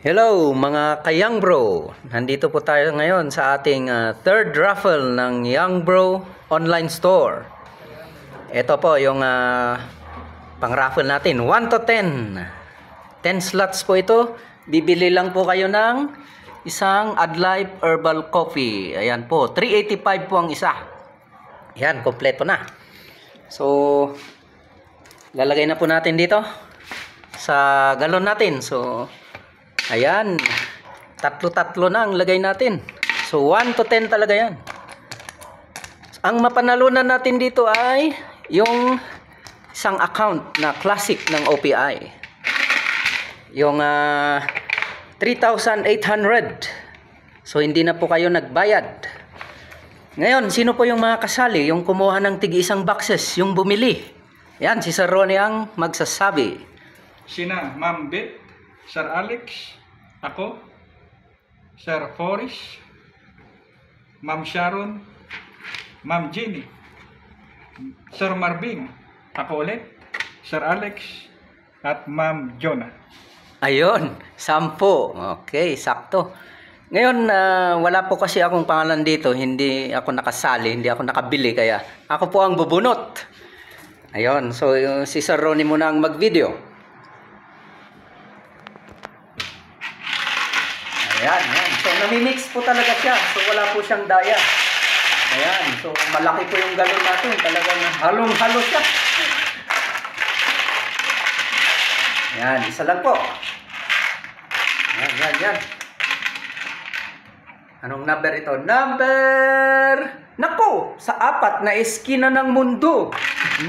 Hello mga ka-Young Bro! Nandito po tayo ngayon sa ating third raffle ng Young Bro online store. Ito po yung pang-raffle natin, 1 to 10. 10 slots po ito. Bibili lang po kayo ng isang Adlife Herbal Coffee. Ayan po, 385 po ang isa. Ayan, kompleto na. So, lalagay na po natin dito sa galon natin. So, ayan, tatlo-tatlo na ang lagay natin. So 1 to 10 talaga yan. Ang mapanalunan natin dito ay yung isang account na classic ng OPI. Yung 3,800. So hindi na po kayo nagbayad. Ngayon, sino po yung mga kasali? Yung kumuha ng tig-isang boxes, yung bumili. Yan, si Sir Ronnie ang magsasabi. Sina Ma'am Beth, Sir Alex, ako, Sir Forrest, Ma'am Sharon, Ma'am Jenny, Sir Marvin, ako ulit, Sir Alex, at Ma'am Jonah. Ayun, 10. Okay, sakto. Ngayon, wala po kasi akong pangalan dito. Hindi ako nakasali, hindi ako nakabili. Kaya ako po ang bubunot. Ayun, so si Sir Ronnie muna ang mag-video. Ayan, ayan. So, nami-mix po talaga siya. So, wala po siyang daya. Ayan. So, malaki po yung galon natin. Talagang halong-halo siya. Ayan, isa lang po. Ayan, ayan, ayan. Anong number ito? Number... Naku! Sa 4 na eskina ng mundo.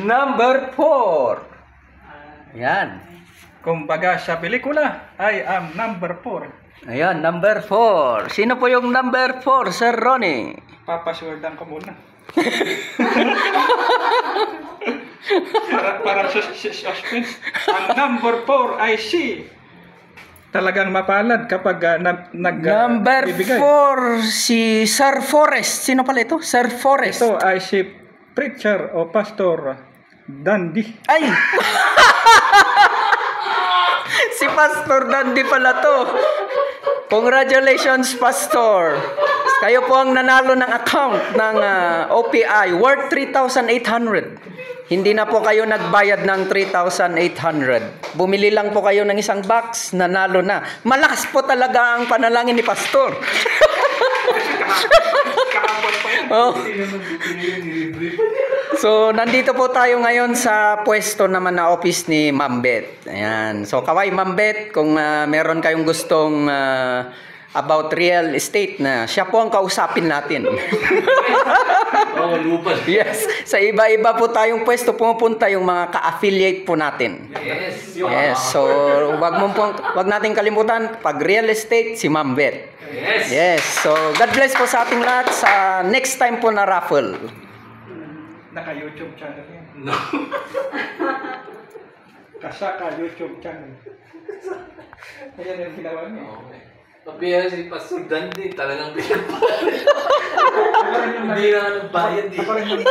Number 4. Ayan. Kumbaga sa pelikula, I am number 4. Ayan, number 4. Sino po yung number 4, Sir Ronnie? Papaswerdan ko muna. para suspense. Ang number 4 ay si. Talagang mapalad kapag number 4, si Sir Forrest. Sino pala ito? Sir Forrest. Ito ay si preacher o pastor Dandy. Ay! Si Pastor Dandy pala to. Congratulations, Pastor. Kayo po ang nanalo ng account ng OPI worth 3,800. Hindi na po kayo nagbayad ng 3,800. Bumili lang po kayo ng isang box, nanalo na. Malakas po talaga ang panalangin ni Pastor. Oh. So, nandito po tayo ngayon sa pwesto naman na office ni Ma'am Beth. Ayan. So, kaway Ma'am Beth, kung meron kayong gustong about real estate na siya po ang kausapin natin. Oh, lupa. Yes. Sa iba-iba po tayong pwesto pumupunta yung mga ka-affiliate po natin. Yes. Yes. So, wag nating kalimutan, pag real estate, si Ma'am Beth. Yes. Yes. So, God bless po sa ating lahat sa next time po na raffle. Naka-YouTube channel yan. No. Kasaka YouTube channel. Ayan yung ginawa niya. Okay. Papiya si Pastor Dandy, talagang pinagbayad. Hindi na nagbayad. Ako rin yung